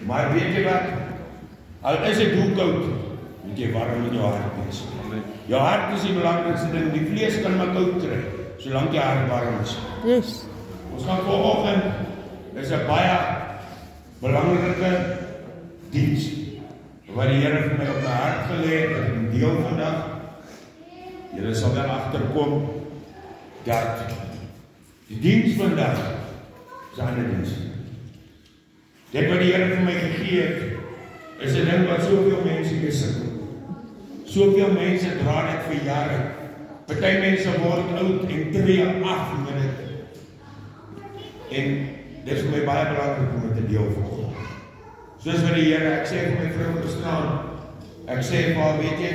Maar weet jy wat? Al is dit hoe koud, weet jy waarom in jou hart is. Jou hart is die belangrikste ding. Die vlees kan maar koud kry, solank jou hart warm is. Yes. Ons gaan vanoggend, is 'n baie belangrike diens wat die Here vir my op my hart gelê het, dat ek deel vandag. Julle sal wel agterkom dat die diens vandag is 'n ander diens. Dit wat die Here vir my gegee het, is 'n ding wat soveel mense besukkel. Soveel mense dra dit vir jare. Party mense word oud en tree af met dit. En dit is vir my baie belangrik om dit te deel vanoggend. Soos wat die Here, ek sê vir my vrou gestaan, ek sê vir haar, weet jy,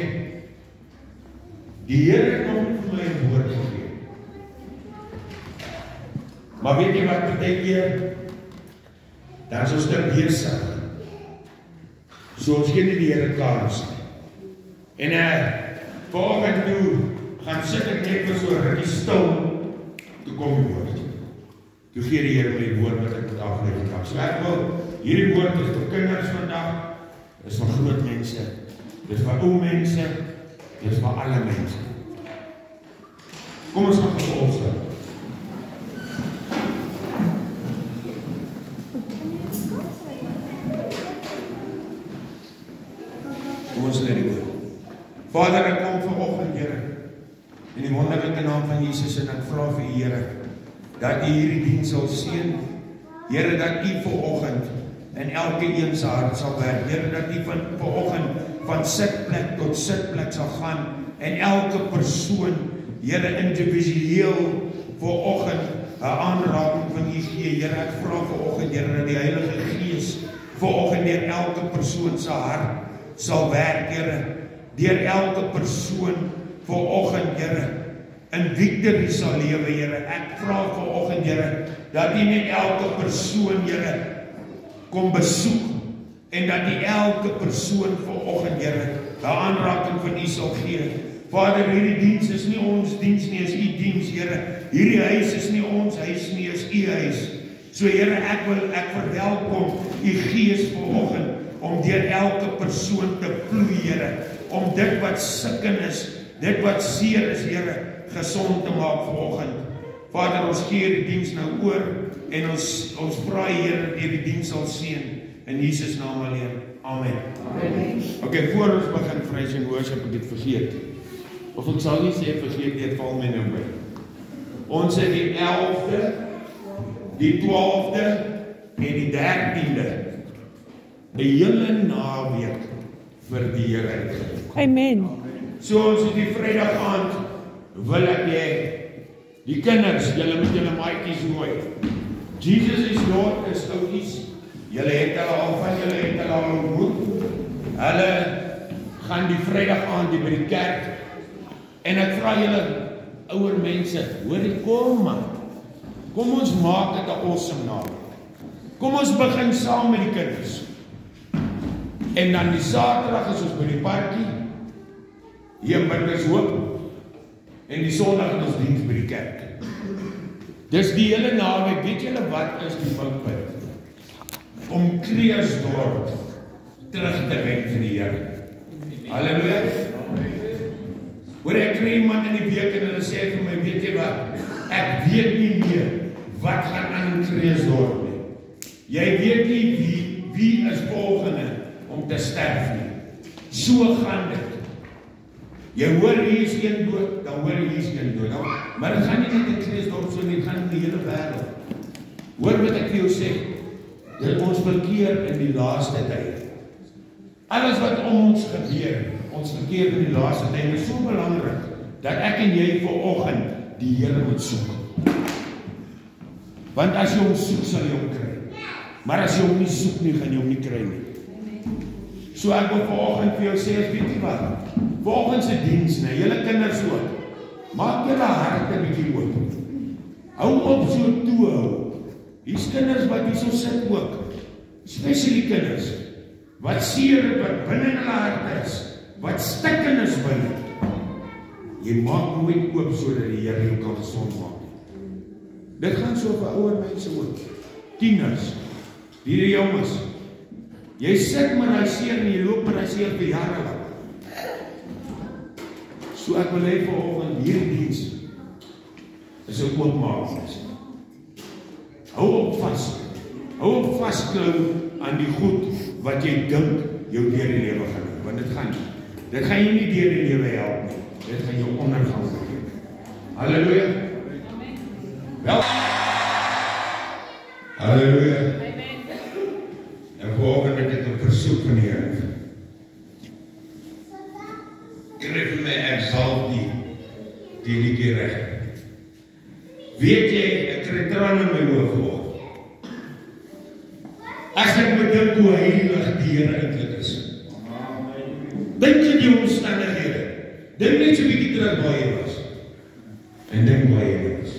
die Here het nog nie vir my 'n woord gegee. Maar weet jy wat beteken? Dan is ons te besig. So ons gee nie die Here kans. En vanoggend toe gaan sit ek net vir so 'n rukkie stil, toe kom die woord. Toe gee die Here my die woord wat ek moet aflê vandag. So ek wil, hierdie woord is vir kinders vandag, is vir groot mense, dis vir ou mense, dis vir alle mense. Kom ons gaan gevolg. Ons lê die woord. Vader, ek kom vanoggend, Here, in die wonderlike naam van Jesus, en ek vra vir U, Here, dat U hierdie diens sal seën. Here, dat U vanoggend in elke een se hart sal werk. Here, dat U vanoggend van sitplek tot sitplek sal gaan, en elke persoon, Here, individueel vanoggend 'n aanraking van U gee. Here, ek vra vanoggend, Here, dat die Heilige Gees vanoggend deur elke persoon se hart sal werk, Here, deur elke persoon vanoggend, Here, in victory sal lewe, Here. Ek vra vanoggend, Here, dat U net elke persoon, Here, kom besoek, en dat U elke persoon vanoggend, Here, 'n aanraking van U sal gee. Vader, hierdie diens is nie ons diens nie, is U diens, Here. Hierdie huis is nie ons huis nie, is U huis. So, Here, ek verwelkom U Gees vanoggend, om deur elke persoon te vloei, Here, om dit wat sikken is, dit wat seer is, Here, gesond te maak vanoggend. Vader, ons gee die diens nou oor, en ons vra, Here, dat U die diens sal seën, in Jesus naam alleen. Amen. Amen. Okay, voor ons begin praise and worship, ek het vergeet. Of ek sal nie sê vergeet, dit val my nou by. Ons het die 11de, die 12de, en die 13de, 'n hele naweek vir die Here uitgeroep. Amen. So ons het die Vrydag aand, wil ek hê, die kinders, julle moet julle maatjies nooi. Jesus is Lord, is oudjies. Julle het hulle al van julle het hulle al ontmoet. Hulle gaan die Vrydag aand by die kerk. En ek vra julle ouer mense, hoorie, kom man. Kom ons maak dit 'n awesome naweek. Kom ons begin saam met die kinders. En dan die Saterdag is ons by die parkie, hier in Burgershoop, en die Sondag is ons diens by die kerk. Dis die hele naweek, weet julle wat is die mikpunt? Om Kreersdorp terug te wen vir die Here. Halleluja. Hoor, ek kry iemand in die week en hulle sê vir my, weet jy wat, ek weet nie meer wat gaan aan in Kreersdorp nie. Jy weet nie wie is volgende om te sterf nie. So gaan dit. Jy hoor hier is een dood, dan hoor hier is een dood. Maar dit gaan nie net in Kreersdorp so nie, dit gaan in die hele wêreld. Hoor wat ek vir jou sê, dat ons verkeer in die laaste tyd. Alles wat om ons gebeur, ons verkeer in die laaste tyd, is so belangrik, dat ek en jy vanoggend die Here moet soek. Want as jy hom soek, sal jy hom kry. Maar as jy hom nie soek nie, gaan jy hom nie kry nie. So ek wil vanoggend vir jou sê, weet jy wat? Vanoggend se diens, nee, julle kinders ook. Maak julle harte 'n bietjie oop. Hou op so toe hou. Hier's kinders wat hier so sit ook. Spesiaal kinders wat seer het, wat binne in hulle hart is, wat stikken is binne. Jy maak nooit oop sodat die Here jou kan gesond maak. Dit gaan so vir ouer mense ook. Tieners. Hierdie jongens, jy sit met hy seer en jy loop met hy seer vir jare lang. So ek wil hê vanoggend hierdie diens is 'n oopmaak. Hou op vasklou aan die goed wat jy dink jou deur die lewe gaan doen, want dit gaan nie. Dit gaan jou nie deur die lewe help nie. Dit gaan jou ondergang beteken. Halleluja. Amen. Wel. Halleluja. Amen. En vanoggend het ek 'n versoek van die Here. Kry vir my exalt die liedjie reg. Weet jy, ek kry trane in my oë voor. As ek bedink hoe heilig die Here eintlik is. Dink aan die omstandighede. Dink net so 'n bietjie terug waar jy was. En dink waar jy was.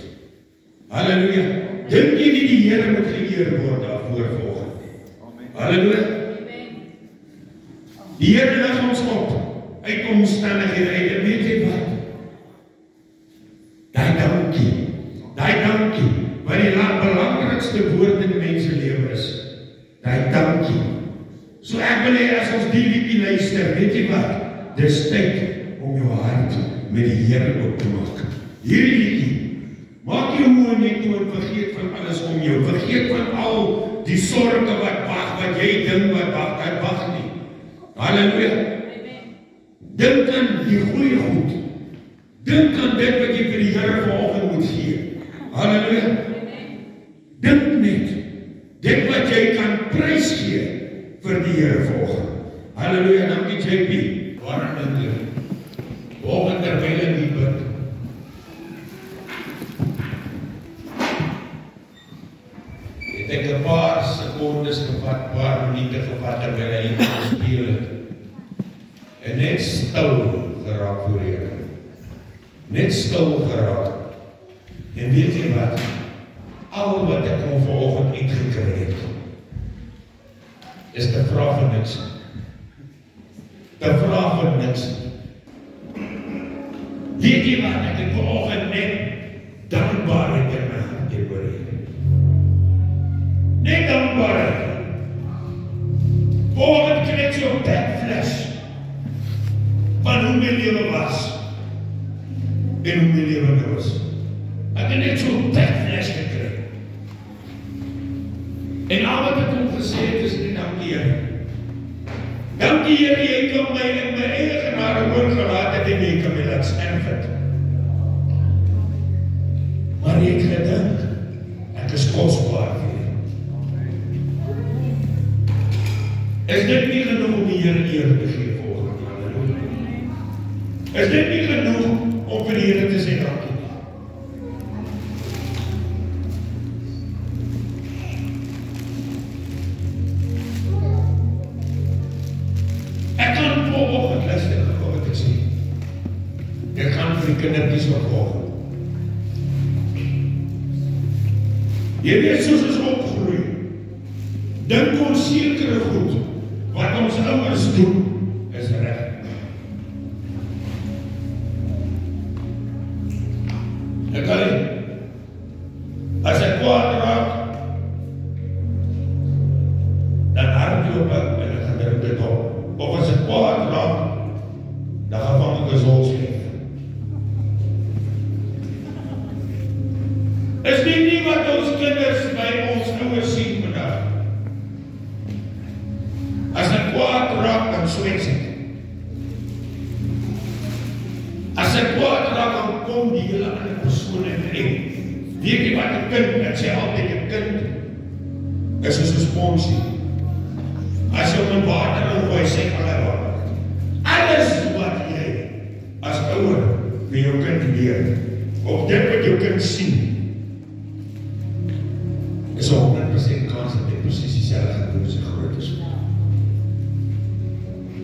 Halleluja. Dink jy nie die Here moet geëer word daarvoor volgende? Halleluja. Die Here lig ons op uit omstandighede uit. En weet jy wat? Daai dankie, wat die belangrikste woord in mense lewe is. Daai dankie. So ek wil hê as ons die liedjie luister, weet jy wat? Dis tyd om jou hart met die Here oop te maak. Hierdie liedjie, maak jou oë net toe en vergeet van alles om jou. Vergeet van al die sorge wat wag, wat jy dink wat wag, dit wag nie. Halleluja. Dink aan die goeie goed. Dink aan dit wat jy vir die Here vanoggend moet gee. Halleluja. Dink net. Dit wat jy kan prys gee vir die Here vanoggend. Halleluja, dankie JP. Waarom dit? Vanoggend terwyl ek die bid. Het ek 'n paar sekondes gevat, paar minute gevat terwyl hy gespeel het. En net stil geraak voor die Here. Net stil geraak. En weet jy wat? Al wat ek vanoggend uitgekry het, is te vra vir niks. Te vra vir niks. Weet jy wat? Ek het vanoggend net dankbaarheid in my hart teenoor U. Net dankbaarheid. Vanoggend kry ek so 'n backflash van hoe my lewe was en hoe my lewe nou is. Ek het net so 'n backflash gekry. En al wat ek hom gesê het is net dankie Here. Dankie Here, jy kan my in my eie genade oorgelaat het en jy kan my laat sterf het. Maar jy het gedink, ek is kosbaar vir U. Is dit nie genoeg om die Here eer te gee volgende? Is dit nie genoeg om vir die Here te sê dankie? Kindertjies wat volg. Jy weet soos ons opgroei, dink ons sekere goed, wat ons ouers doen, is reg. Ek kan as ek kwaad raak, dan hardloop ek en ek gaan druk dit op. Of as ek kwaad raak, dan gaan ek 'n solskie. Is dit nie wat ons kinders by ons ouers sien vandag? As ek kwaad raak, dan swets ek. As ek kwaad raak, dan kom die hele ander persoon in. Weet jy wat 'n kind, ek sê altyd 'n kind is soos 'n sponsie. As jy hom in water ingooi, sê hy water. Alles wat jy as ouer vir jou kind leer, of dit wat jou kind sien, is 100% kans dat dit presies dieselfde gaan doen as hy groot is.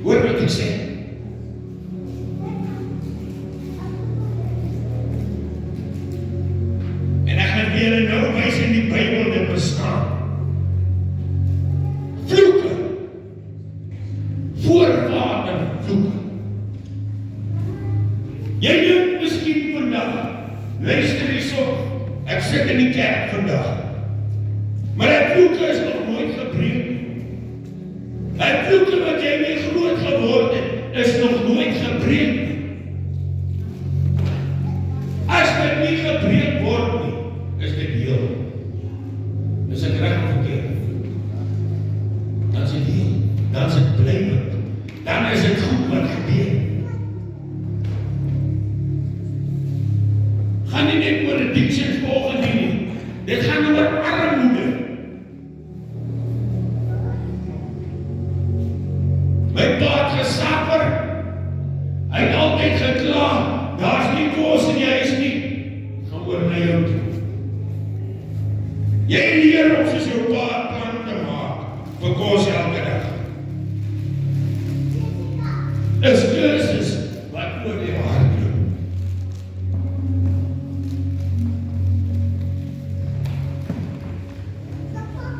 Hoor wat ek sê? En ek gaan vir julle nou wys in die Bybel dit bestaan. Vloeke. Voorwaarde vloeke. Jy dink miskien vandag, luister hierso, ek sit in die kerk vandag, maar die vloeke is nog nooit gebreek. My vloeke wat jy mee groot geword het, is nog nooit gebreek nie. As dit nie gebreek word nie, is dit heel. Is ek reg of verkeerd? Dan is dit heel, dan is dit blywend, dan is dit goed wat gebeur. Gaan nie net oor addiction volgende nie, dit gaan oor armoede. My pa het gesapper, hy het altyd gekla, daar's nie kos in die huis nie, gaan oor na jou toe. Jy leer om soos jou pa plan te maak, vir kos elke dag. Is kursus wat oor die hart loop.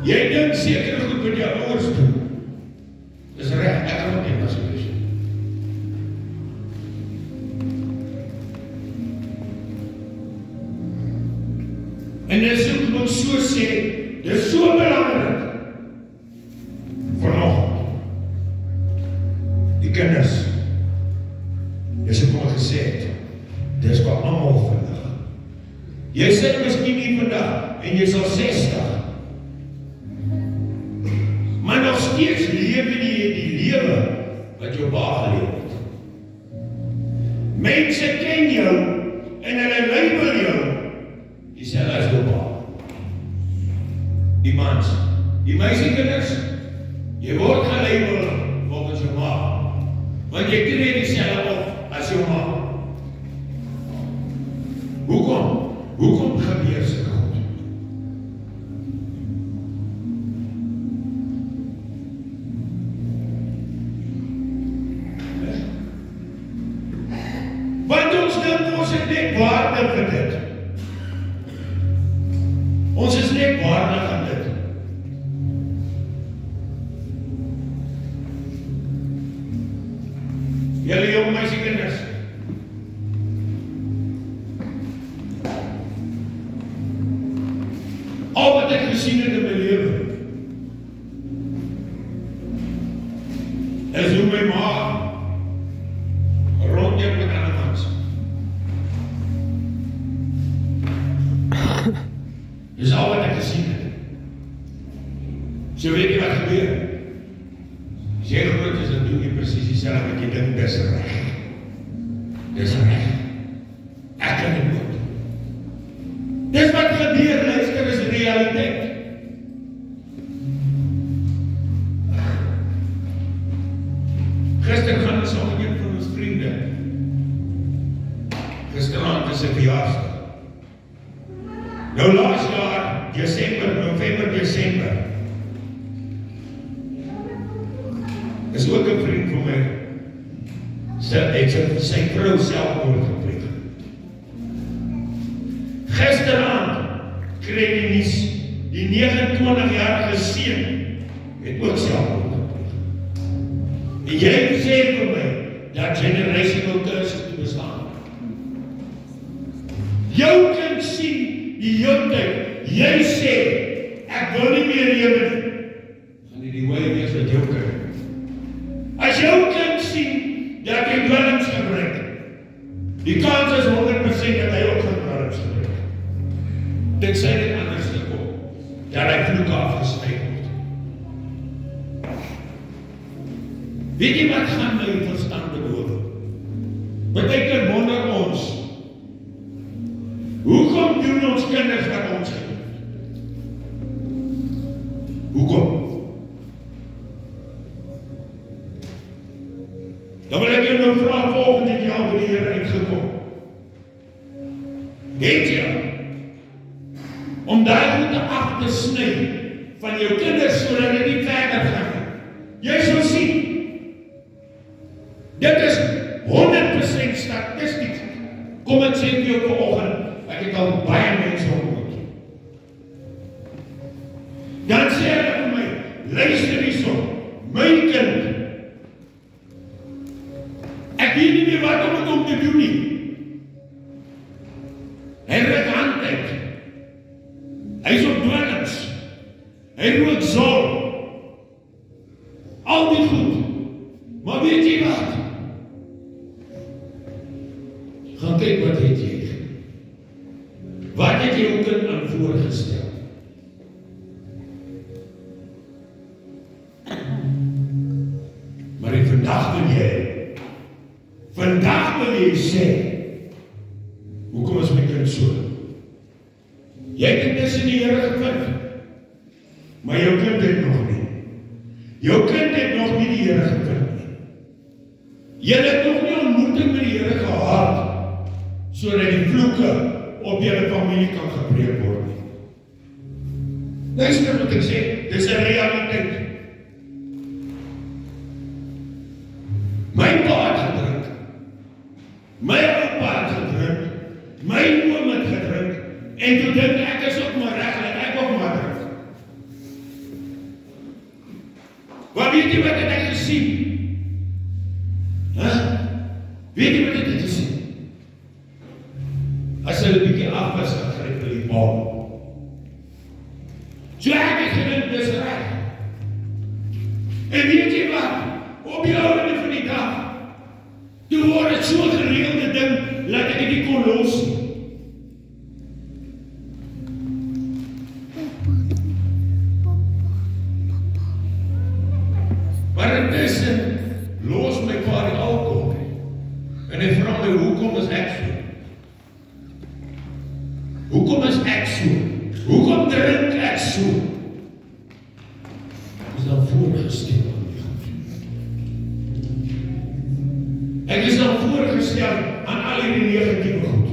Jy dink seker goed met jou ouers doen. Dis reg, ek kan ook net as jy is. En dis ook moet so sê, dis so belangrik. Vanoggend. Die kinders. Dis ek al gesê het. Dis vir almal vandag. Jy sit miskien nie vandag en jy sal 60. Maar nog steeds lewe jy die lewe wat jou pa geleef het. Mense ken jou en hulle label jou dieselfde as jou pa. Die mans, die meisiekinders, jy word gelabel volgens jou ma. Want jy tree dieselfde op as jou ma. Hoekom? Hoekom gebeur sulke goed? Want ons dink ons het net waarde vir dit. Ons is net waardig aan dit. Julle jong meisiekinders. Al wat ek gesien het in my lewe, is hoe my ma rondjek met ander mans. Dis al wat ek gesien het. So weet jy wat gebeur? As jy groot is, dan doen jy precies dieselfde wat jy dink, dis reg. Dis reg. Ek kan dit doen. Dis wat gebeur, luister, is realiteit. Gister gaan ons al een van ons vriende. Gisterand is 'n verjaarsdag. Nou laas jaar, November, Desember, is ook 'n vriend van my. Sy vrou selfmoord gepleeg. Gisterand kry die nuus, die 29-jarige seun het ook selfmoord gepleeg. En jy sê vir my dat generational curses te bestaan. Jou kind sien die hele tyd, jy sê, ek wil nie meer lewe nie. Gaan die way wees wat jou kind. As jou kind sien dat jy dwelms gebruik, die kans is 100% dat hy ook gaan dwelms gebruik. Dit sê dit anders te kom, dat hy vloeke afgesnyd word. Weet jy wat gaan my verstand bedoel? Partykeer wonder ons, hoekom doen ons kinders wat ons doen? Hoekom? Dan wil ek jou nou vraag, volgende jaar by die Here uitgekom. Weet jy, om daai goede af te sny van jou kinders, sodat dit nie verder gaan. Jy sal sien, dit is 100% statistiek. Kom ek sê vir jou vanoggend, ek het al baie mense ontmoet. Dan sê hulle vir my, luister hierso, my kind, ek weet nie meer wat om het om te doen nie. Hy ruk hand uit. Hy is op dwelms. Hy rook zol. Al vandag wil jy sê, hoekom is my kind so? Jy het intussen die Here gevind, maar jou kind het nog nie. Jou kind het nog nie die Here gevind nie. Jy het nog nie ontmoeting met die Here gehad, sodat die vloeke op julle familie kan gebreek word nie. Luister wat ek sê, dis 'n realiteit. My pa het gedrink, my oupa het gedrink, my oom het gedrink, en toe dink ek is ook maar reg, dat ek ook maar drink. Maar weet jy wat het ek gesien? Weet jy wat het ek gesien? As hulle bietjie af was, dan gryp hulle die bal. So ek het gedink, dis reg. En weet jy wat? Op die oude van die dag, toe word het so gereelde ding, laat ek die kon los nie. Maar intussen, los my pa die alcohol. En hy vra my, hoekom is ek so? Hoekom is ek so? Hoekom drink ek so? Ek is dan voorgestel aan die God. Ek is dan voorgestel aan al die negatieve goed.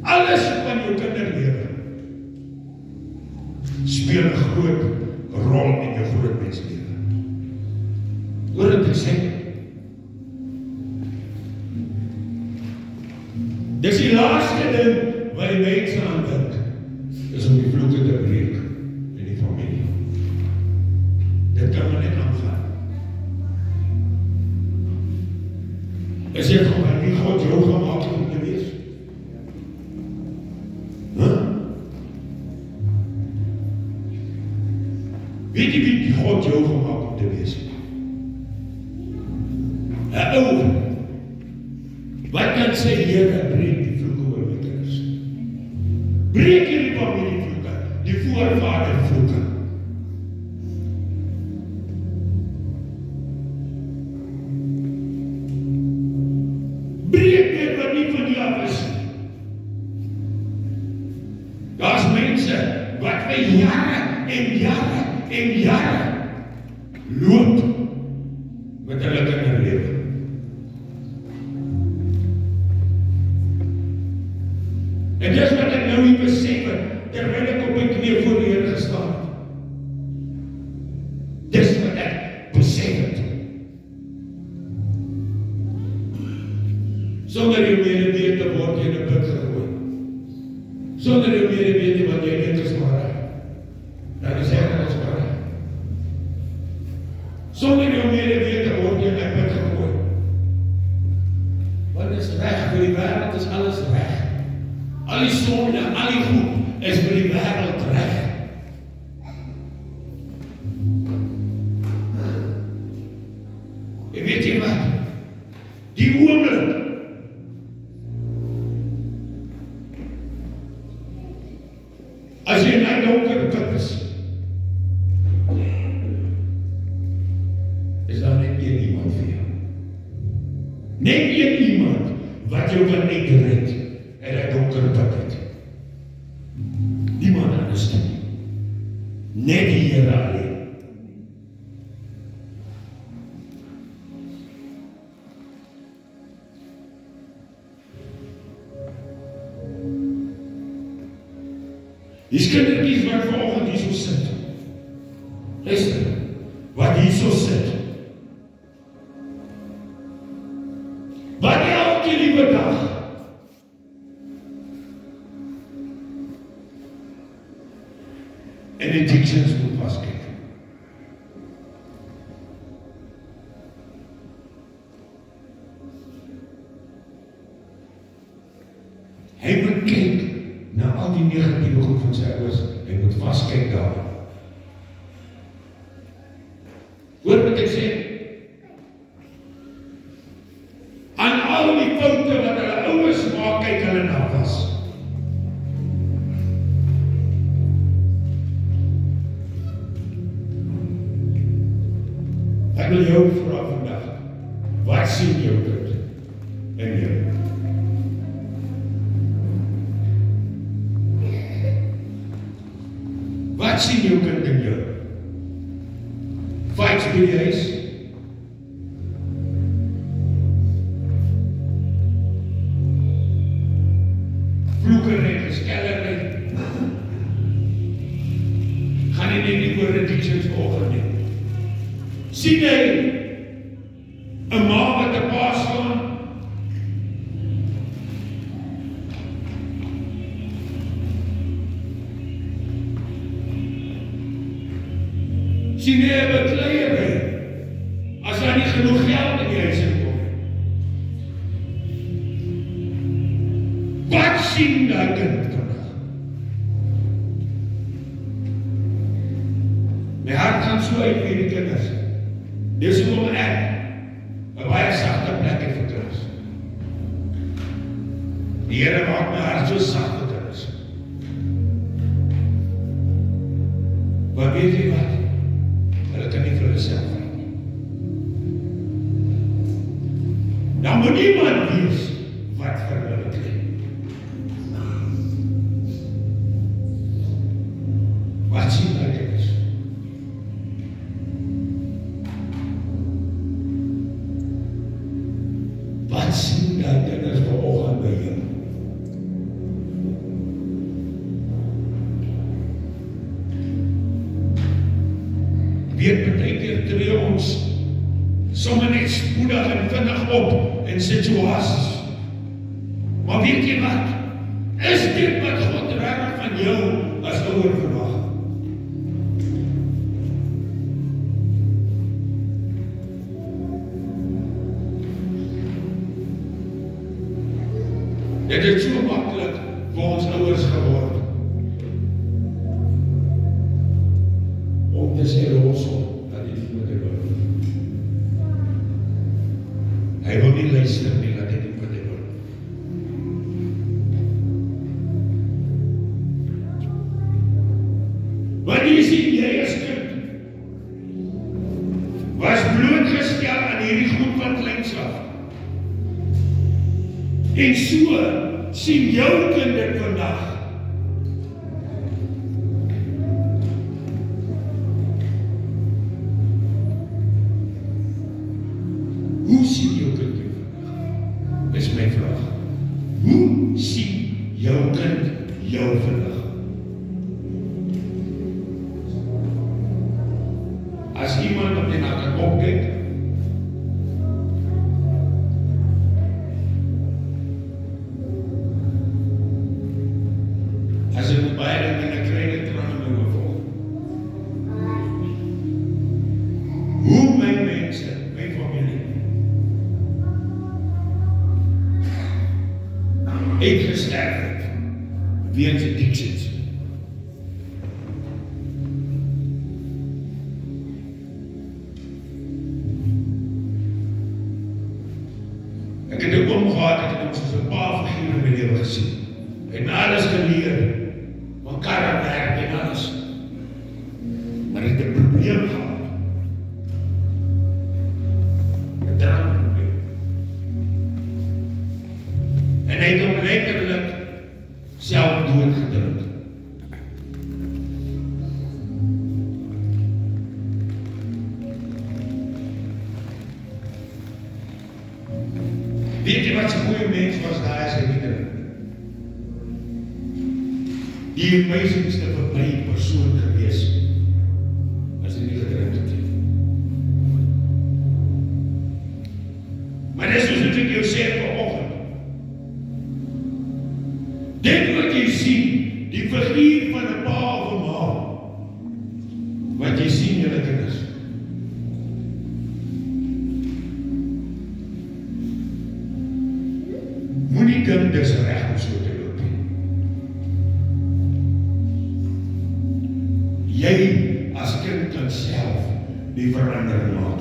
Alles van jou kinderlewe speel 'n groot rol in jou groot menslewe. Hoor wat ek sê? Dis die laaste ding wat die mense aan dink, is om die vloeke te breek in die familie. Dit kan maar net aangaan. Is jy gewoon nie God jou gemaak om te wees? Weet jy wie God jou gemaak om te wees? 'n ou wat kan sê, Here, breek die vloeke oor my kinders. Breek die familievloeke, die voorvadervloeke. Breek dit wat nie van die af is. Daar's mense wat vir jare en jare loop met hulle kinderlewe. En dis wat ek nou nie besef het, terwyl ek op my knie voor die Here gestaan het. Dis wat ek besef het. Sonder jou medewete word jy in 'n put gegooi. Sonder jou medewete wat jy net is maar. Dan is ek net maar. Sonder jou medewete word jy in 'n put gegooi. Want dit is reg, vir die wêreld is alles reg. Al die sonde, al die goed is vir die wêreld reg. En weet jy wat? Die oomblik as jy in 'n donker put is daar net een iemand vir jou. Net een iemand wat jou kan uitred en hy donker put het. Niemand anders nie. Net die Here alleen. Die kindertjies wat vanoggend hier so sit. Luister, wat hier so sit. Wat elke liewe dag en die teachings moet vaskyk. Hy moet kyk na al die negatieve goed van sy ouers, hy moet vaskyk daar. Hoor wat ek sê? Aan al die foute wat hulle ouers maak, kyk hulle na vas. wil jou vra vandag, wat sien jou kind in jou? Wat sien jou kind in jou? Fights by die huis? Vloekery, geskellery? Gaan nie net die oor addictions volgen nie. Sien hy 'n ma wat 'n pa slaan? Sien hy 'n bekleierery as daar nie genoeg geld in die huis kom? Wat sien daai kind vandag? My hart gaan so uit vir die kinders. Dis hoekom ek 'n baie sagte plek het vir kinders. Die Here maak my hart so sag vir kinders. Maar weet jy wat? Hulle kan nie vir hulle self vat nie. Dan moet iemand wees wat vir hulle kry. Wat sien daai kinders? Wat sien daai kinders vanoggend by jou? Weet partykeer tree ons sommer net spoedig en vinnig op in situasies. Maar weet jy wat? Is dit wat God regtig van jou as ouer verwag? Dit is so maklik vir ons ouers geword om te sê roosom dat die moet hy wil. Hy wil nie luister nie, dat hy moet hy wil. Want jy sien, jy as kind was blootgestel aan hierdie goed van kleins af. En so sien jou kind dit vandag. Hoe sien jou kind dit vandag? Is my vraag. Hoe sien jou kind jou vandag? As iemand op die na kan opkyk, as ek baie dinge en ek kry dit terug in my gevoel. Hoe my mense, my familie, uitgesterf het, weens addictions. Ek het 'n oom gehad, ek het hom soos 'n pa figuur in my lewe gesien. En alles geleer. Mekaar werk en alles. Maar het 'n probleem gehad. 'n drankprobleem. En hy het hom letterlik self doodgedruk. Weet jy wat 'n goeie mens was daai as hy nie drink? Die amazingste vir my persoon gewees as hy nie gedrink het. Maar dis soos ek jou sê vanoggend. Dit wat jy sien, die figuur van 'n pa of 'n ma, wat jy sien julle kinders. Moenie dink dis reg om so te loop nie. Jy as kind kan self die verandering maak.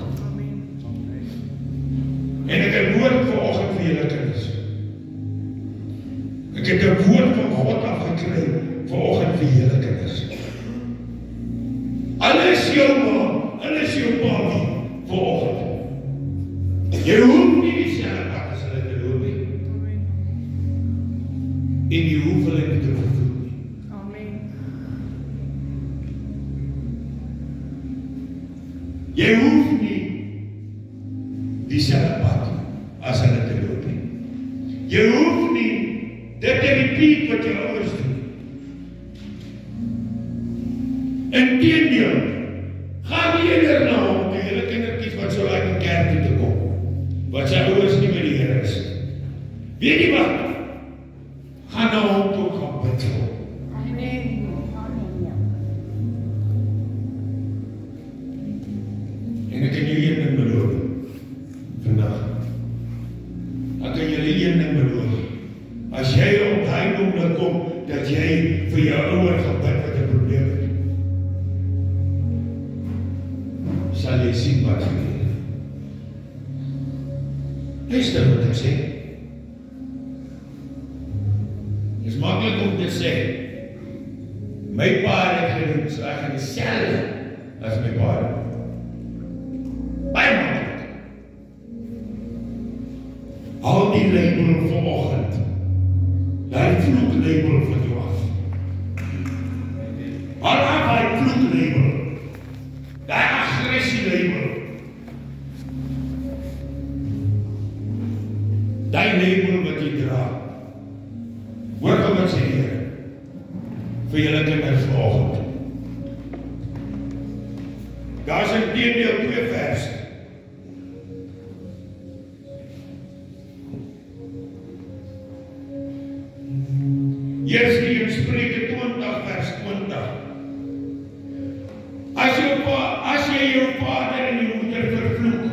En ek het 'n woord vanoggend vir julle kinders. Ek het 'n woord van God afgekry vanoggend vir julle kinders. Alles jou ma, alles jou pa vanoggend. Jy hoef nie dieselfde pad as hulle te loop nie. Jy hoef nie dit te repeat wat jou ouers doen. Inteendeel, gaan nie eerder na hom, die hele kindertjies wat so uit in kerk toe te kom, wat sy ouers nie met die Here is. Weet jy wat? Gaan na hom toe, gaan bid vir hom. En ek kan jou een ding beloof vandag. Ek kan julle een ding beloof. As jy op daai oomblik kom, dat jy vir jou ouer gaan bid wat 'n probleem het, sal jy sien wat gebeur. Luister wat ek sê. Dit is maklik om te sê, my pa het gedoen, so ek gaan dieselfde as my pa doen. Baie maklik. Al die label vanoggend, daai vloeklabel van jou af. Al daai vloeklabel, daai agressie-label, daai label wat jy dra. Hoor wat sê die Here vir julle kinders vanoggend. Daar is inteendeel 2 verse. Eers die in Spreuke 20 vers 20. As jy jou vader en jou moeder vervloek,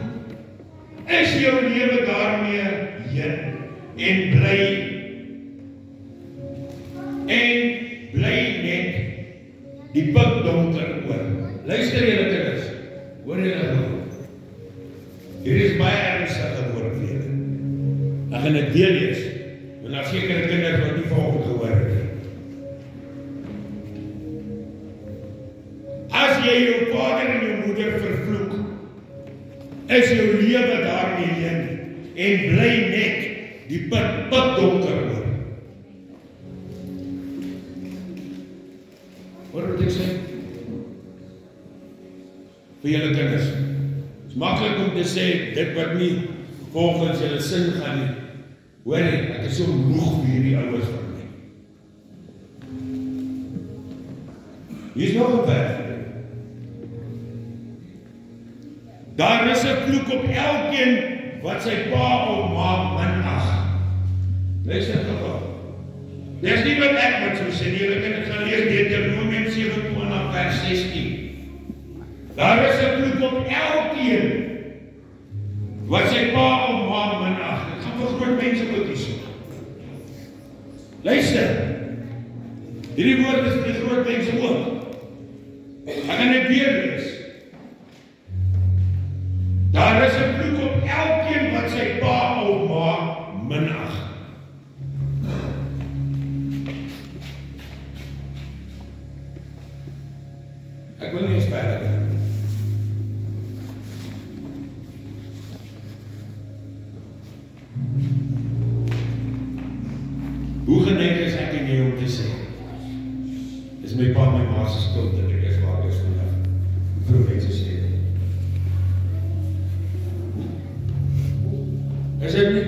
is jou lewe daarmee heen en bly net die pik donker oor. Luister julle kinders, hoor julle nou. Hier is baie ernstige woord vir julle. Ek gaan dit deel lees, want daar sekere kinders wat nie vanoggend gehoor het nie. As jy jou vader en jou moeder vervloek, is jou lewe daarmee heen en bly net die pik donker oor. Hoor wat ek sê? Vir julle kinders. Het is maklik om te sê, dit wat nie volgens julle sin gaan nie. Hoor nie, ek is so moeg vir hierdie ouers van my. Hier is nog 'n vers. Daar is 'n vloek op elkeen wat sy pa of ma minag. Luister gou. Dis nie wat ek moet so sê nie, julle kan dit gaan lees Deuteronomium 27 vers 16. Daar is 'n vloek op elkeen wat sy pa of ma minag. Dit gaan vir groot mense ook hier so. Luister. Hierdie woord is vir groot mense ook. Ek gaan dit weer lees. Daar is 'n vloek op elkeen wat sy pa of ma minag. Ek wil nie eens verder gaan. Hoe geneig is ek en jy om te sê, is my pa en my ma se skuld dat ek is waar ek is vandag. Vroeg mense sê. Is dit nie?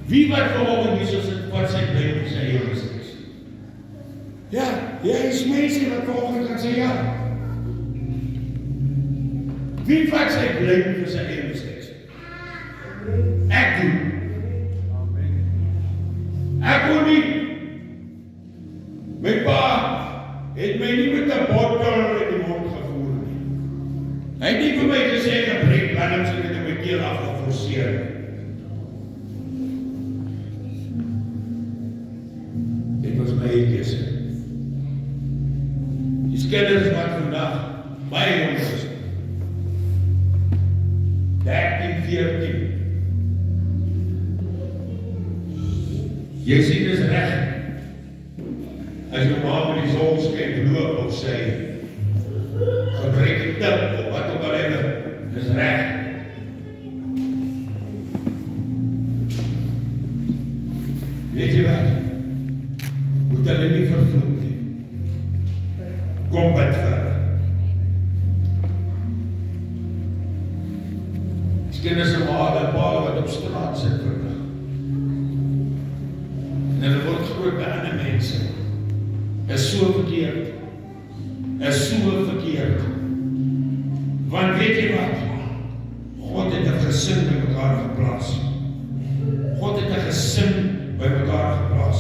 Wie wat vanoggend hier so sit, wat sy blame op sy eie mistakes? Ja, jy is mense wat vanoggend kan sê ja. Wie vat sy blame vir sy eie mistakes? Ek doen. Ek wil nie. My pa het my nie met 'n bottel in die mond gevoer nie. Hy het nie vir my gesê dat breek ladings en dit in my keel afgeforceer nie. Dit was my keuse. Die kinders wat vandag baie jong is. 13, 14. Jy sien dis reg. As jou ma met die son skyn loop op sy gebreekte tip of wat ook al het, dis reg. Weet jy wat? Moet hulle nie vervloek nie. Kom bid vir hulle. As kinders en pa wat op straat sit vandag. En hulle word groot by ander mense. Is so verkeerd. Is so verkeerd. Want weet jy wat? God het 'n gesin by mekaar geplaas. God het 'n gesin by mekaar geplaas.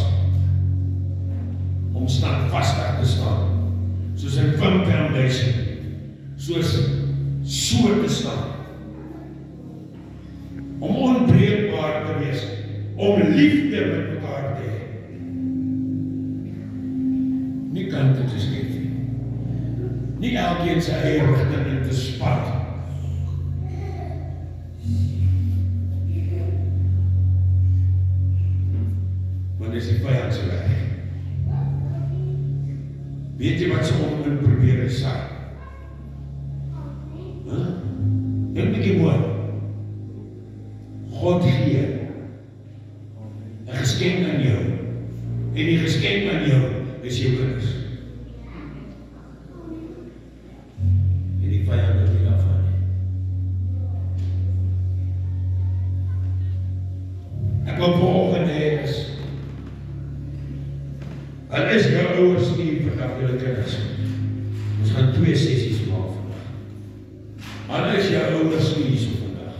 Om standvastig te staan. Soos 'n firm foundation. Soos so te staan. Om onbreekbaar te wees. Om liefde met mekaar te hê. Nie kante te skiet nie. Nie elkeen sy eie rigting in te spat. Want dis die vyand se werk. Weet jy wat sy om probeer sê? Dink 'n bietjie mooi. God gee 'n geskenk aan jou. En die geskenk aan jou is jou kinders. En die vyand is nie daarvan nie. Ek wil vanoggend hê al is jou ouers nie vandag julle kinders. Ons gaan 2 sessies maak vandag. Al is jou ouers nie so vandag.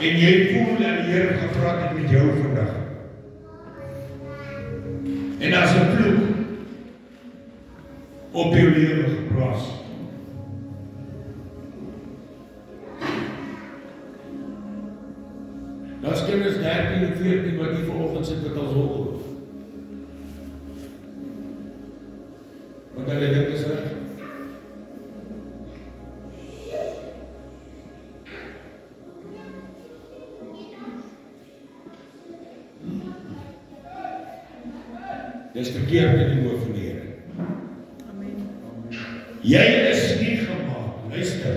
En jy voel dat die Here gepraat het met jou vandag. En as 'n vloek op jou lewe geplaas. Daar's kinders 13 en 14 wat hier vanoggend sit met ons hol. Want hulle dink is reg. Dis verkeerd in die woord van die Here. Amen. Jy is nie gemaak. Luister.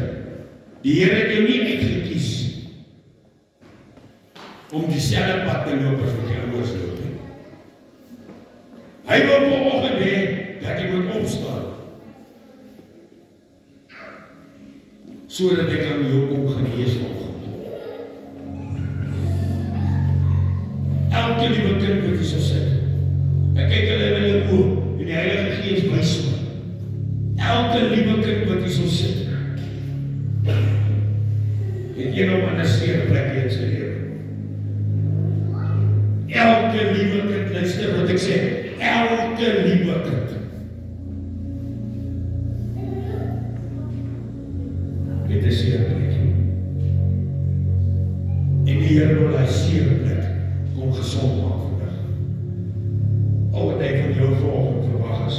Die Here het jou nie uitgekies om dieselfde pad te loop as wat jy ouers loop. Hy wil vanoggend hê dat jy moet opstaan. Sodat hy kan jou kom genees vanoggend. Elke liewe kind wat jy sal sit. Ek kyk hulle in jou oë en die Heilige Gees wys my. Elke liewe kind wat jy sal sit. Het een of ander seer plek in sy lewe. Elke liewe kind, luister wat ek sê. Elke liewe kind. Dit is seer plek. En die Here wil hy seer plek kom gesond maak vandag. Al wat hy van jou vanoggend verwag is,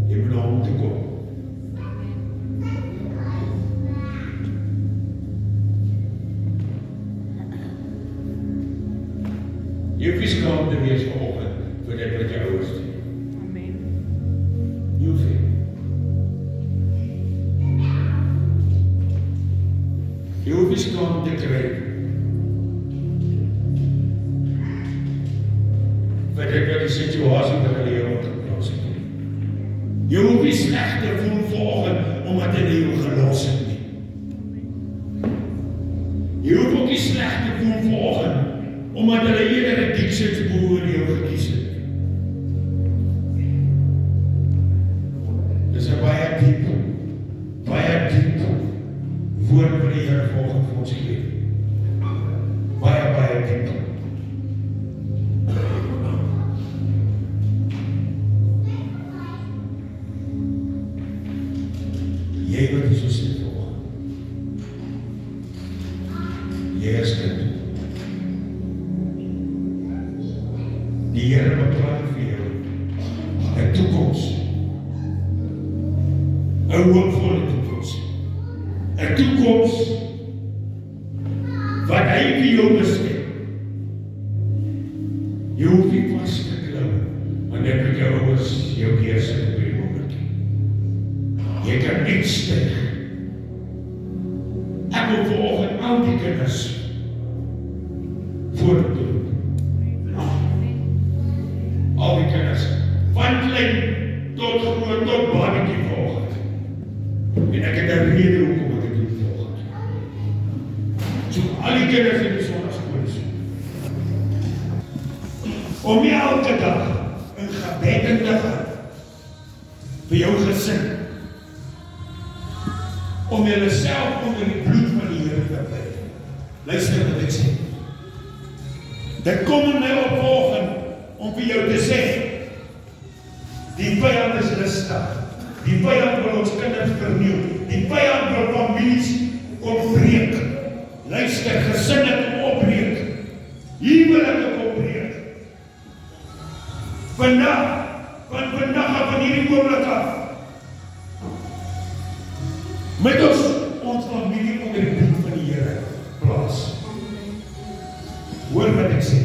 jy moet na hom toe kom. Jy hoef nie skaam te wees vanoggend vir dit wat jy ouers doen. Amen. Jy hoef nie. Jy hoef nie skaam te kry vir dit wat die situasie wat hulle jou ontgeplaas het. Jy hoef nie sleg te voel vanoggend omdat hulle jou gelos het nie. Jy hoef ook nie sleg te voel vanoggend omdat hulle eerder 'n dieksingsboer jou gekies het. Dis 'n baie diep woord wat die Here vanoggend vir ons gee. Baie diep. Jy wat hier so sit vanoggend. Jy is kind. Die Here beplan vir jou 'n toekoms. 'n hoopvolle toekoms. 'n toekoms wat hy vir jou bestem. Jy hoef nie vas te klou, want dit met jou ouers jou keersit op die oomblik. Jy kan uitstyg. Ek wil vanoggend al die kinders voordoen. Al die kinders, van klein rede hoekom ek dit doen volgende. So al die kinders in die sonnaskool is. Om elke dag in gebed in te gaan vir jou gesin. Om julle self onder die bloed van die Here te bly. Luister wat ek sê. Dit kom in my opvolging om vir jou te sê, die vyand is lustig. Die vyand wil ons kinders verniel. Die vyand wil families opbreek. Luister, gesinne kom opbreek. Huwelike opbreek. Vandag af van hierdie oomblik af. Met ons familie onder die bloed van die Here plaas. Hoor wat ek sê.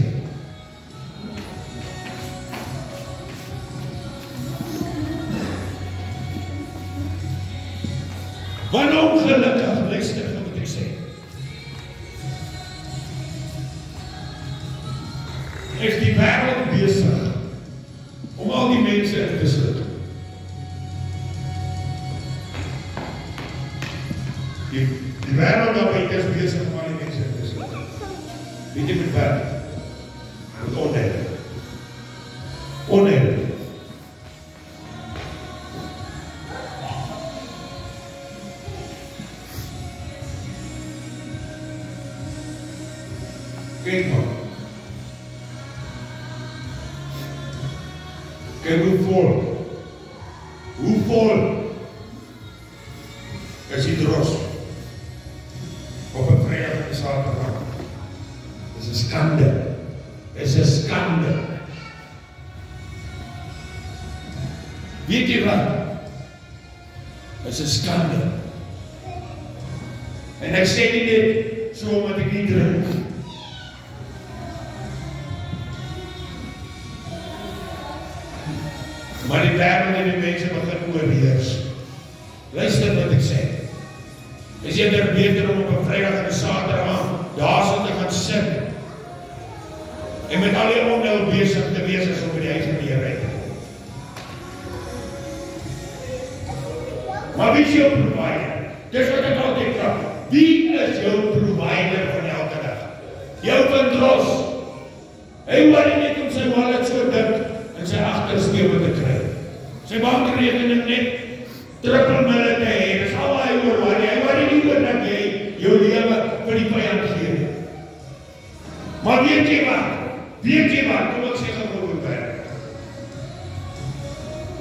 Want ongelukkig, luister wat ek sê. Is die wêreld besig om al die mense in te sluk. Die wêreld daar buite is besig om al die mense in te sluk. Weet jy met wat? Met onheil. Onheil. Kyk maar. Kyk hoe vol is die dros op 'n Vrydag en Saterdag. Dis 'n skande. Dis 'n skande. Weet jy wat? Dis 'n skande. En ek sê nie dit so omdat ek nie drink. Maar die wêreld en die mense begin oorheers. Luister wat ek sê. Is jy beter om op 'n Vrydag en 'n Saterdag daar so te gaan sit en met al die onheil besig te wees as om by die huis van die Here. Maar wie is jou provider? Dis wat ek altyd vra. Wie is jou provider van elke dag? Jou kinders. Hy worry net om sy wallet so dik en sy agtersteewe te kry. Sy bankrekening net trippelmille te hê. Dis al hy oor worry. Hy worry nie oor dat jy jou lewe vir die vyand gee. Maar weet jy wat? Kom ek sê gou oor werk.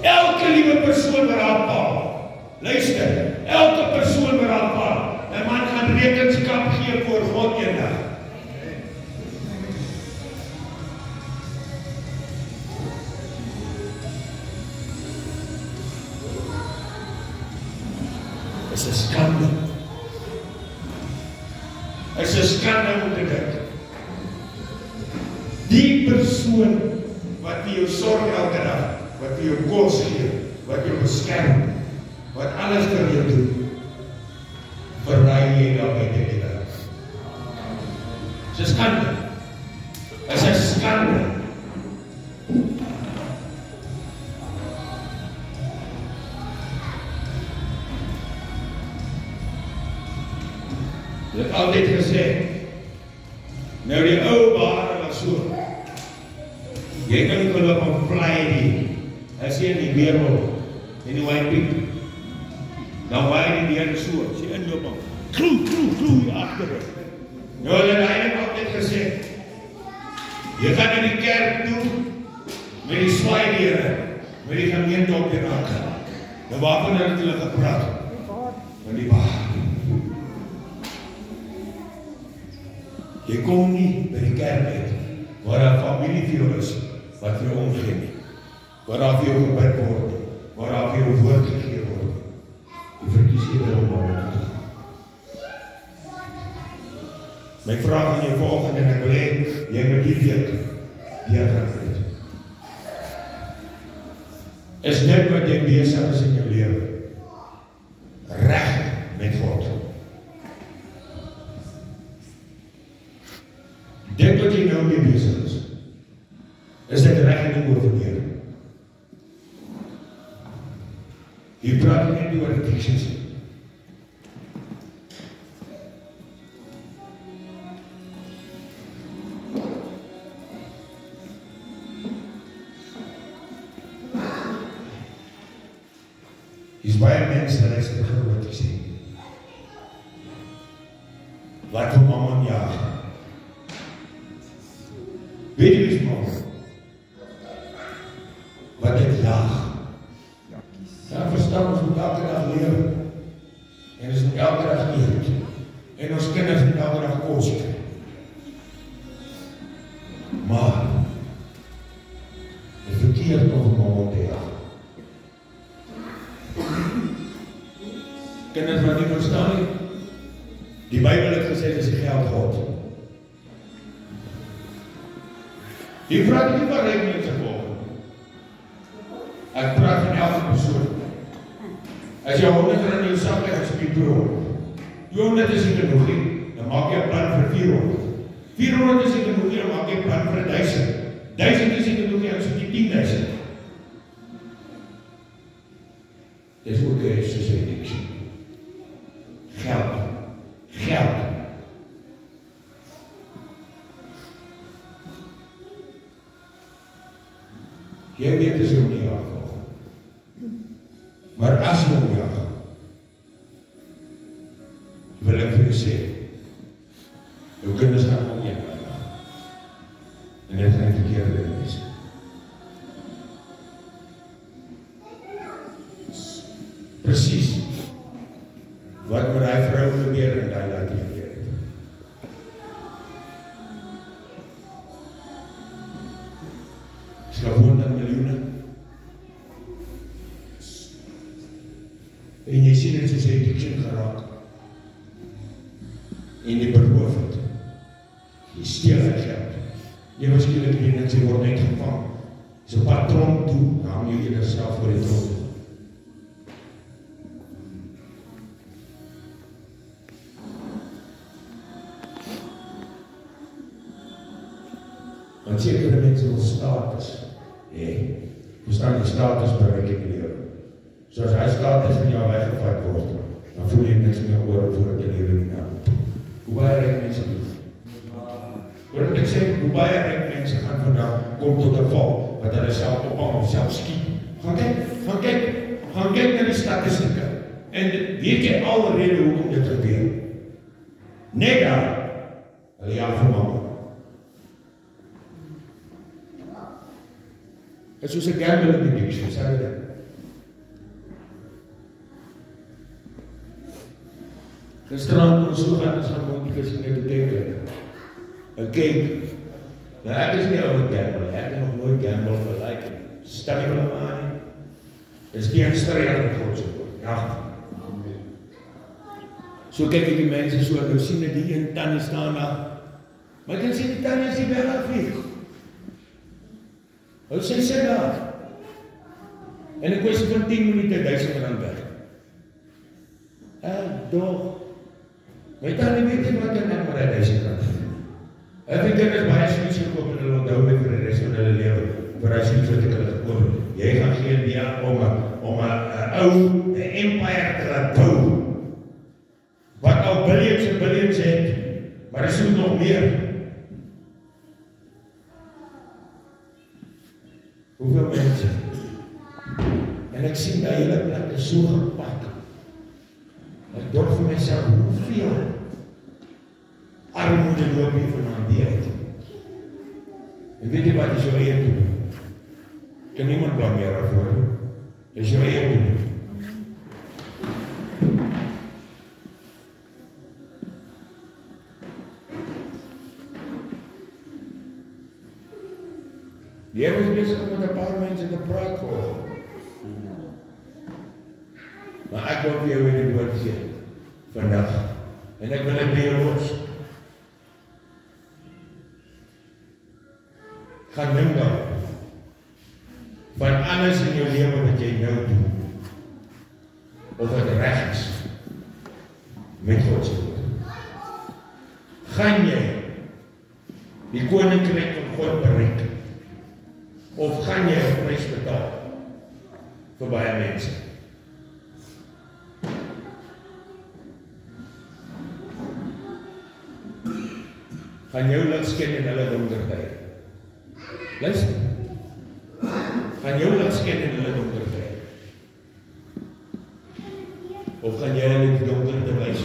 Elke liewe persoon wat haar pa, luister, elke persoon wat haar pa, 'n man gaan rekenskap gee voor God eendag. Is 'n skande. Is 'n skande om te dink. Die persoon wat vir jou sorg elke dag, wat vir jou kos gee, wat jou beskerm, wat alles vir jou doen, verraai jy daar buite die wêreld. Dis 'n skande. Is 'n skande. Ek het altyd gesê, nou die ou ware was so, jy kan nie geloof op fly nie, as jy in die weerwolk, in die White Peak, dan waai die deur so, as jy inloop op, kloe, hier achter. Nou, hulle het eindelijk altyd gesê, jy gaan in die kerk toe, met die swaaidere, met die gemeente op die raak. Nou, waarvan het hulle gepraat? Van die baar. Jy kom nie by die kerk uit, waar daar familie vir jou is, wat vir jou omgee nie, waar daar vir jou gebid word, waar daar vir jou woord gegee word. Jy verkies eerder om daar te gaan. My vraag aan jou volgende, en ek wil hê, jy moet die weet, die uiteraard. Is dit wat jy besig is in jou lewe? Reg met God. Dit wat jy nou mee besig is dit reg en nie oorweer. Jy praat net oor addictions. baie mense luister gou wat ek sê. Wat hom mamma jaag. Weet jy wie is mamma? Wat dit jaag. Ja, verstaan ons moet elke dag lewe. En ons moet elke dag eet. En ons kinders moet elke dag kos kry. Maar het verkeerd om mamma te jaag. Kinders wat nie verstaan nie. Die Bybel het gesê, dis die geld God. Die praat nie van ryk mense volg. Ek praat van elke persoon. As jy 100 in jou sak het, is die brood. 200 is nie genoeg nie, dan maak jy 'n plan vir 400. 400 is nie genoeg nie, dan maak jy 'n plan vir 1000. 1000 is nie genoeg nie, dan soek jy 10.000. Dis ook die soos hy dink. Geld. Geld. Jy weet dis ook nie jaag. Maar as jy hom jaag, wil ek vir jou sê, jou kinders gaan om jy jaag. En dit gaan verkeerde wees. Presies. Wat met die vrou gebeur en die laat gebeur het. Sy 100 miljoene. En jy sien het soos hy addiction geraak. En die beroof het. Die steel het geld. Jy waarskynlik nie net sy word uitgevang. Dis 'n pad tronk toe, dan hang jy eerder self voor die tronk. Want sekere mense wil status. Verstaan die status bereik in die lewe. So as hy status in jou weggevat word, dan voel jy niks meer oor voor die lewe nie. Hoe baie ryk mense doen? Hoor ek sê, hoe baie ryk mense gaan vandag kom tot 'n val, wat hulle self ophang of self skiet. Gaan kyk na die statistieke. En weet jy alrede hoekom dit gebeur? Net daar, hulle jaag vir mamma. Het is soos 'n gambling addiction, sê jy dit? Gisterand ons so gaan, ons gaan mondjies in die teken. Een cake. Nou ek is nie oor gamble, ek het nog nooit gamble verlyk. Stel jy wel aan nie. Dis teenstrydig met God se woord. Ja. So kyk ek die mense so, nou sien ek die een tannie staan daar. Maar ek kan sien die tannie is die wel afweeg. Hoe sê sy daar? En ek kwestie van 10 minute R1000 weg. Doch. My tannie weet nie wat ek net maar R1000. Ek het kinders baie shoes gekoop en hulle onthou my vir die rest van hulle lewe. Vir hy shoes wat ek hulle gekoop het. Jy gaan geen meer om 'n empire te laat bou. Wat al billions en billions het, maar er is nog meer. Hoeveel mense? En ek sien die hele plek is so gepak. Ek dink vir myself, hoeveel armoede loop hier vanaand uit. En weet jy wat is jou eie doen? Kan niemand blameer daarvoor. Is jou eie doen. Jy was bezig met 'n paar mense te praat voor. Maar ek wil vir jou in die woord sê vandag. En ek wil dit by jou los. Gaan dink dan van alles in jou lewe wat jy nou doen. Of wat reg is met God se woord. Gaan jy die koninkryk van God bereik? Of gaan jy 'n prys betaal vir baie mense? Gaan jou lig skyn in hulle donker tye? Luister. Gaan jou lig skyn in hulle donker tye? Of gaan jy in die donker te wys?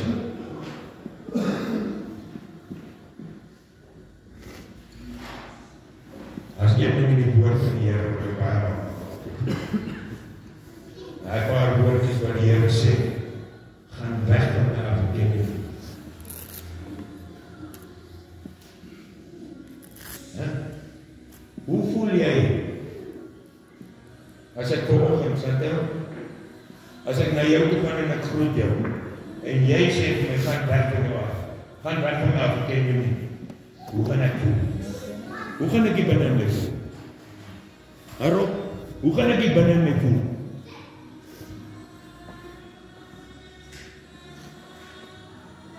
As jy in die woord van die Here oor baie daai paar woordjies wat die Here sê, gaan weg van my af, ken jy nie. Hoe voel jy as ek vanoggend as ek na jou toe gaan en ek groet jou en jy sê vir my, gaan weg van jou af, gaan weg van my af, ken jy nie. Hoe gaan ek voel? Hoe gaan ek die binne in my voel? Harold, hoe gaan ek die binne in my voel?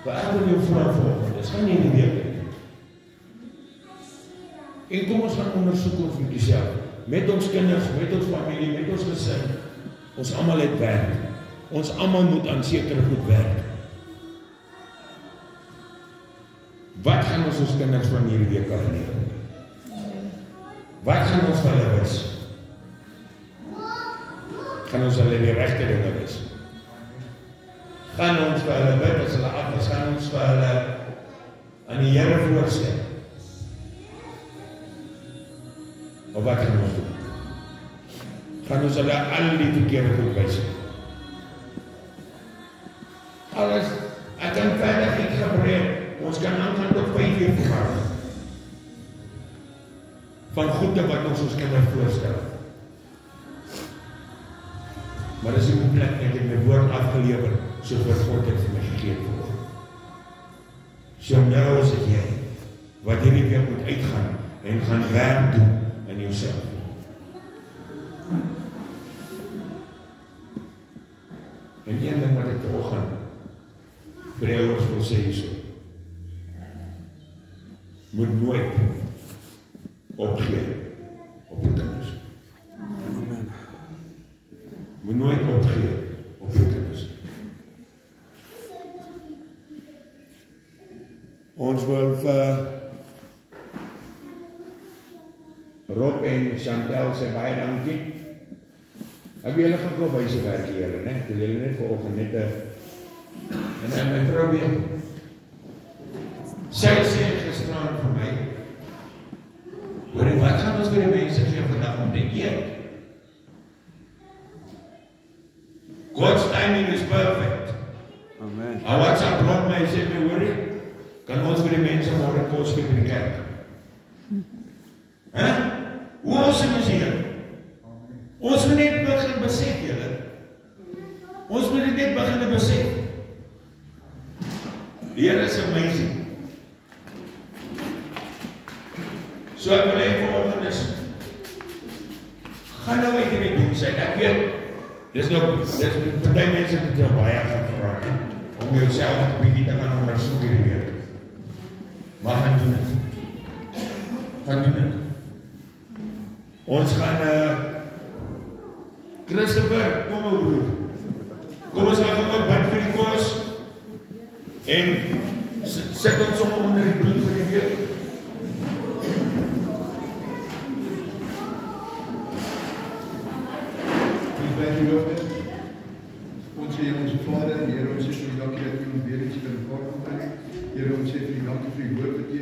Wat ek wil jou vra vanoggend, dis gaan nie in die week nie. En kom ons gaan ondersoek ons met jouself, met ons kinders, met ons familie, met ons gesin. Ons almal het werk. Ons almal moet aan sekere goed werk. Wat gaan ons kinders van hierdie week af leer? Wat gaan ons vir hulle wys? Gaan ons hulle die regte dinge wys? Gaan ons vir hulle bid as hulle af is? Gaan ons vir hulle aan die Here voorstel? Of wat gaan ons doen? Gaan ons hulle al die verkeerde goed wys? Alles, ek kan verder nie gebruik. Ons kan aangaan tot 5 uur vergaan. Van goede wat ons kinders voorstel. Maar dis nie plek net in my woord afgelewer, soos wat God het vir my gegee het. So nou is dit jy, wat hierdie week moet uitgaan, en gaan werk doen in jouself. En een ding wat ek vanoggend vir die ouers wil sê hierso, moet nooit opgee op die kinders. Moet nooit opgee op die kinders. Ons wil vir Rob en Chantel sê baie dankie. Ek wil julle gekoop by se werk hier, né? Ek wil julle net vanoggend net en my vrou weer. Sy sê gisteraan vir my, hoor wat gaan ons vir die mense gee vandag om te eet? God's timing is perfect. Amen. Wat sy blok my sê, hoor jy, kan ons vir die mense môre kos gee in die kerk? Hoe awesome is hier? Ons moet net begin besef, julle. Ons moet net begin besef. Die Here is amazing. So ek wil hê vanoggend is, gaan nou uit hierdie doen sy. Ek weet, dis party mense wat jou baie gaan vra, om jouself 'n bietjie te gaan ondersoek hierdie week. Maar gaan doen dit. Gaan doen dit. Ons gaan Christopher, kom ou broer. Kom ons gaan gewoon bid vir die kos en sit ons sommer onder die bloed vir die week. Ons sê ons Vader, Here, ons sê vir die dankie dat U ons weer eens kan mekaar kom bring. Here, ons sê vir die dankie vir die woord wat U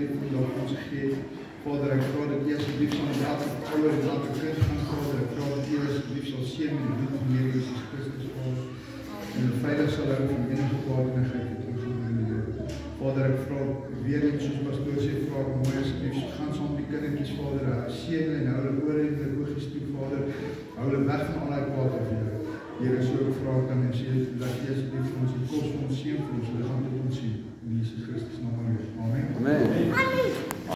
ons gegee het. Vader, ek vra dat U asseblief van elke ouer en elke kind gaan, Vader. Ek vra dat U asseblief sal seën met die bloed van Here Jesus Christus, Vader. En veilig sal hou van enige kwaadwilligheid wat ons doen in die Here. Vader, ek vra weer eens soos pastoor sê, vra ek mooi asseblief gaan saam met die kindertjies, Vader. Seën hulle en hou hulle ore en hulle oogies toe, Vader. Hou hulle weg van al die kwaad af, Here. Here, so ek vra kan en sê dat U asseblief vir ons die kos van ons seën vir ons liggaam tot ons sien. In Jesus Christus naam. Amen. Amen.